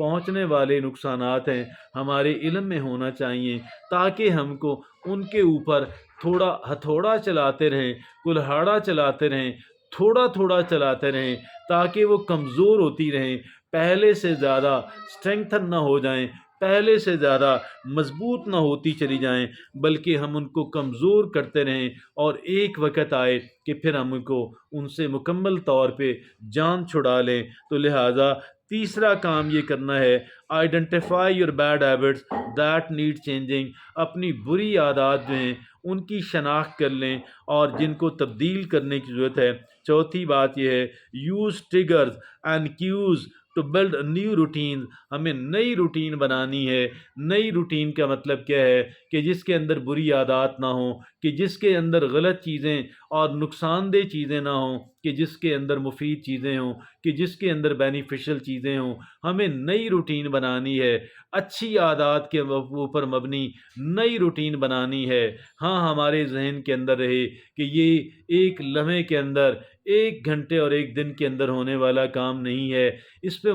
پہنچنے والے نقصانات ہیں ہمارے علم میں ہونا چاہیے، تاکہ ہم کو ان کے اوپر تھوڑا ہتھوڑا چلاتے رہیں، کلہاڑا چلاتے رہیں، تھوڑا تھوڑا چلاتے رہیں، تاکہ وہ کمزور ہوتی رہیں، پہلے سے زیادہ اسٹرینگتھن نہ ہو جائیں، پہلے سے زیادہ مضبوط نہ ہوتی چلی جائیں، بلکہ ہم ان کو کمزور کرتے رہیں، اور ایک وقت آئے کہ پھر ہم کو ان سے مکمل طور پہ جان چھڑا لیں۔ تو لہٰذا تیسرا کام یہ کرنا ہے، identify your bad habits that need changing, اپنی بری عادات جو ہیں ان کی شناخت کر لیں اور جن کو تبدیل کرنے کی ضرورت ہے۔ چوتھی بات یہ ہے، use triggers and cues to build new routine, ہمیں نئی روٹین بنانی ہے۔ نئی روٹین کا مطلب کیا ہے کہ جس کے اندر بری عادات نہ ہوں، کہ جس کے اندر غلط چیزیں اور نقصان دہ چیزیں نہ ہوں، کہ جس کے اندر مفید چیزیں ہوں، کہ جس کے اندر بینیفیشل چیزیں ہوں۔ ہمیں نئی روٹین بنانی ہے، اچھی عادات کے اوپر مبنی نئی روٹین بنانی ہے۔ ہاں، ہمارے ذہن کے اندر رہے کہ یہ ایک لمحے کے اندر، ایک گھنٹے اور ایک دن کے اندر ہونے والا کام نہیں ہے، اس پہ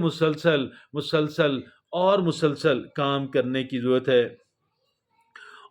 مسلسل کام کرنے کی ضرورت ہے۔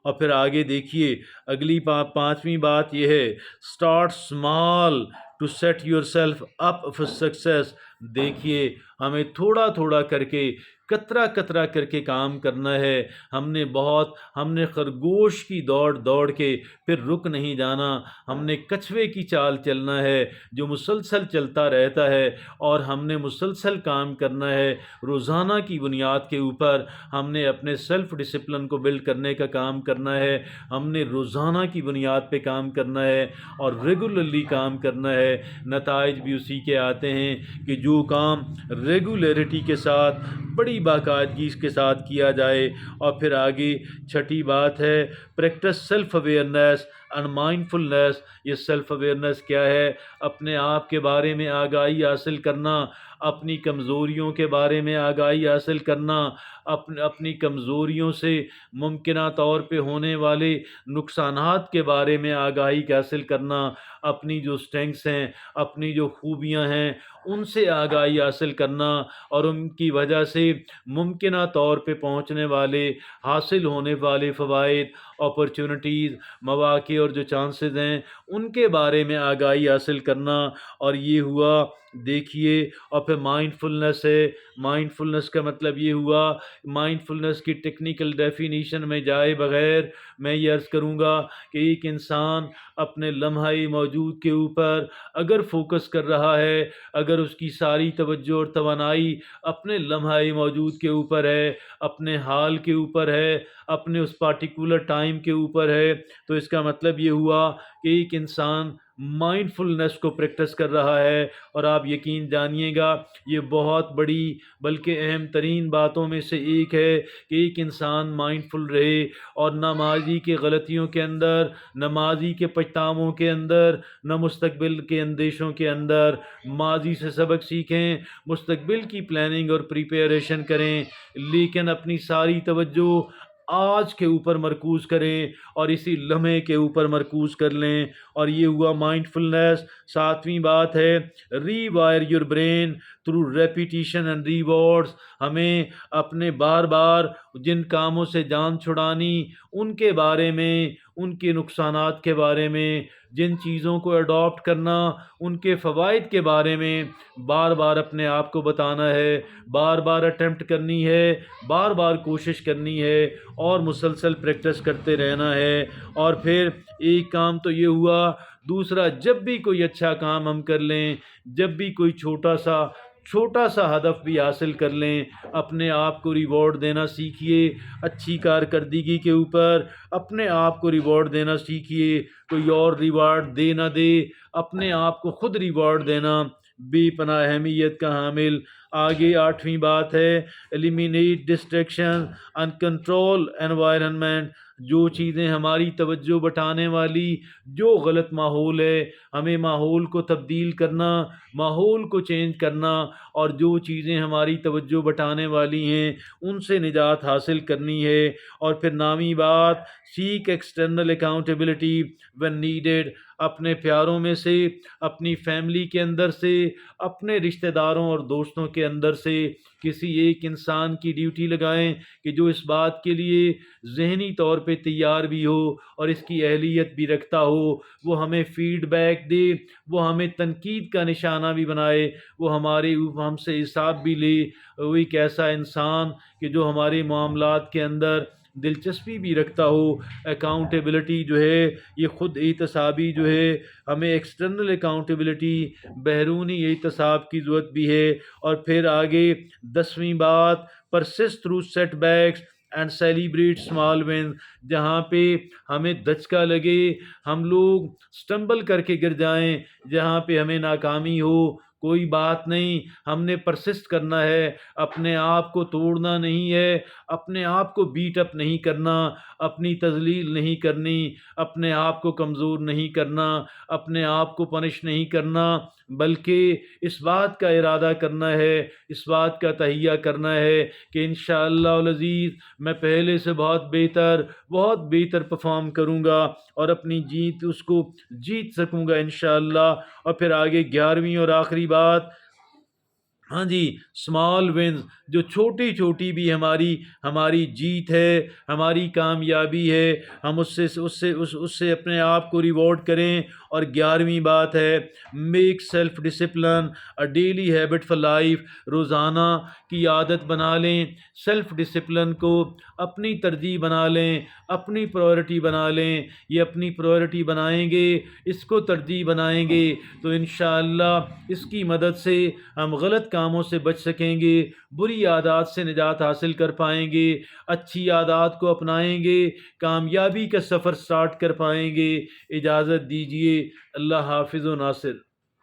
اور پھر آگے دیکھیے، اگلی پانچویں بات یہ ہے، start small to set yourself up for success. دیکھیے، ہمیں تھوڑا تھوڑا کر کے، قطرہ قطرہ کر کے کام کرنا ہے۔ ہم نے خرگوش کی دوڑ کے پھر رک نہیں جانا، ہم نے کچھوے کی چال چلنا ہے جو مسلسل چلتا رہتا ہے، اور ہم نے مسلسل کام کرنا ہے روزانہ کی بنیاد کے اوپر۔ ہم نے اپنے سیلف ڈسپلن کو بلڈ کرنے کا کام کرنا ہے، ہم نے روزانہ کی بنیاد پہ کام کرنا ہے اور ریگولرلی کام کرنا ہے۔ نتائج بھی اسی کے آتے ہیں کہ جو کام ریگولیرٹی کے ساتھ، بڑی باقاعدگی کے ساتھ کیا جائے۔ اور پھر آگے چھٹی بات ہے، پریکٹس سیلف اویئرنیس اینڈ مائنڈفلنیس۔ یہ سیلف اویئرنیس کیا ہے؟ اپنے آپ کے بارے میں آگاہی حاصل کرنا، اپنی کمزوریوں کے بارے میں آگاہی حاصل کرنا، اپنی کمزوریوں سے ممکنہ طور پہ ہونے والے نقصانات کے بارے میں آگاہی حاصل کرنا، اپنی جو اسٹرینگس ہیں، اپنی جو خوبیاں ہیں، ان سے آگاہی حاصل کرنا، اور ان کی وجہ سے ممکنہ طور پہ پہنچنے والے، حاصل ہونے والے فوائد، اپرچونٹیز، مواقع اور جو چانسز ہیں، ان کے بارے میں آگاہی حاصل کرنا۔ اور یہ ہوا، دیکھیے، اور پھر مائنڈفلنس ہے۔ مائنڈفلنس کا مطلب یہ ہوا، مائنڈفلنس کی ٹیکنیکل ڈیفینیشن میں جائے بغیر میں یہ عرض کروں گا کہ ایک انسان اپنے لمحہ موجود کے اوپر اگر فوکس کر رہا ہے، اگر اس کی ساری توجہ اور توانائی اپنے لمحہ موجود کے اوپر ہے، اپنے حال کے اوپر ہے، اپنے اس پارٹیکولر ٹائم کے اوپر ہے، تو اس کا مطلب یہ ہوا کہ ایک انسان مائنڈفلنس کو پریکٹس کر رہا ہے۔ اور آپ یقین جانیے گا، یہ بہت بڑی بلکہ اہم ترین باتوں میں سے ایک ہے کہ ایک انسان مائنڈفل رہے، اور نہ ماضی کے غلطیوں کے اندر، نہ ماضی کے پچھتاووں کے اندر، نہ مستقبل کے اندیشوں کے اندر۔ ماضی سے سبق سیکھیں، مستقبل کی پلاننگ اور پریپیریشن کریں، لیکن اپنی ساری توجہ آج کے اوپر مرکوز کریں اور اسی لمحے کے اوپر مرکوز کر لیں۔ اور یہ ہوا مائنڈفلنس۔ ساتویں بات ہے، rewire your brain through repetition and rewards. ہمیں اپنے بار بار جن کاموں سے جان چھڑانی، ان کے بارے میں، ان کے نقصانات کے بارے میں، جن چیزوں کو اڈاپٹ کرنا، ان کے فوائد کے بارے میں بار بار اپنے آپ کو بتانا ہے، بار بار اٹیمپٹ کرنی ہے، بار بار کوشش کرنی ہے، اور مسلسل پریکٹس کرتے رہنا ہے۔ اور پھر ایک کام تو یہ ہوا، دوسرا، جب بھی کوئی اچھا کام ہم کر لیں، جب بھی کوئی چھوٹا سا ہدف بھی حاصل کر لیں، اپنے آپ کو ریوارڈ دینا سیکھیے۔ اچھی کارکردگی کے اوپر اپنے آپ کو ریوارڈ دینا سیکھیے، کوئی اور ریوارڈ دے نہ دے، اپنے آپ کو خود ریوارڈ دینا بے پناہ اہمیت کا حامل۔ آگے آٹھویں بات ہے، eliminate distraction and control environment. جو چیزیں ہماری توجہ بٹانے والی، جو غلط ماحول ہے، ہمیں ماحول کو تبدیل کرنا، ماحول کو چینج کرنا، اور جو چیزیں ہماری توجہ بٹانے والی ہیں ان سے نجات حاصل کرنی ہے۔ اور پھر نامی بات، سیک ایکسٹرنل اکاؤنٹیبلٹی وین نیڈیڈ۔ اپنے پیاروں میں سے، اپنی فیملی کے اندر سے، اپنے رشتہ داروں اور دوستوں کے اندر سے کسی ایک انسان کی ڈیوٹی لگائیں کہ جو اس بات کے لیے ذہنی طور پہ تیار بھی ہو اور اس کی اہلیت بھی رکھتا ہو، وہ ہمیں فیڈ بیک دے، وہ ہمیں تنقید کا نشانہ بھی بنائے، وہ ہم سے حساب بھی لے۔ وہ ایک ایسا انسان کہ جو ہمارے معاملات کے اندر دلچسپی بھی رکھتا ہو۔ اکاؤنٹیبلٹی جو ہے یہ خود احتسابی جو ہے، ہمیں ایکسٹرنل اکاؤنٹیبلٹی، بیرونی احتساب کی ضرورت بھی ہے۔ اور پھر آگے 10ویں بات، persist through setbacks and celebrate small win, جہاں پہ ہمیں دھچکا لگے، ہم لوگ سٹمبل کر کے گر جائیں، جہاں پہ ہمیں ناکامی ہو، کوئی بات نہیں، ہم نے پرسسٹ کرنا ہے، اپنے آپ کو توڑنا نہیں ہے، اپنے آپ کو بیٹ اپ نہیں کرنا، اپنی تذلیل نہیں کرنی، اپنے آپ کو کمزور نہیں کرنا، اپنے آپ کو پنش نہیں کرنا، بلکہ اس بات کا ارادہ کرنا ہے، اس بات کا تہیہ کرنا ہے کہ انشاءاللہ العزیز میں پہلے سے بہت بہتر پرفارم کروں گا اور اپنی جیت اس کو جیت سکوں گا انشاءاللہ۔ اور پھر آگے 11ویں اور آخری بات، ہاں جی، اسمال ونز، جو چھوٹی چھوٹی بھی ہماری جیت ہے، ہماری کامیابی ہے، ہم اس سے اپنے آپ کو ریوارڈ کریں۔ اور 11ویں بات ہے، make self discipline a daily habit for life, روزانہ کی عادت بنا لیں، سیلف ڈسپلن کو اپنی ترجیح بنا لیں، اپنی پرائورٹی بنا لیں۔ یہ اپنی پرائورٹی بنائیں گے، اس کو ترجیح بنائیں گے تو انشاءاللہ اس کی مدد سے ہم غلط کاموں سے بچ سکیں گے، بری عادات سے نجات حاصل کر پائیں گے، اچھی عادات کو اپنائیں گے، کامیابی کا سفر سٹارٹ کر پائیں گے۔ اجازت دیجیے، اللہ حافظ و ناصر۔